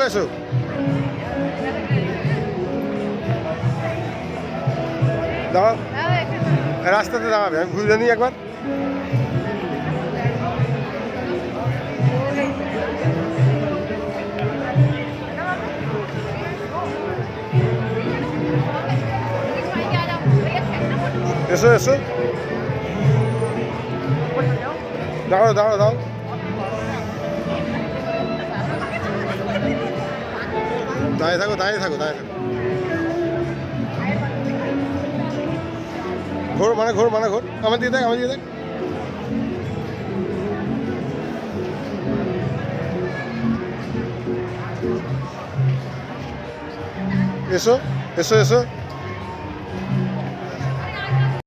এসো দাঁড়াও, রাস্তাতে দাঁড়াবে, আমি ঘুরে নিই একবার। এসো এসো, দাঁড়াও দাঁড়াও দাঁড়াও, দাঁড়িয়ে থাকো দাঁড়িয়ে থাকো দাঁড়িয়ে থাকো। ঘোর মানে ঘোর মানে ঘোর, আমার দিয়ে দেখ, আমার দিয়ে দেখ। এসো এসো এসো।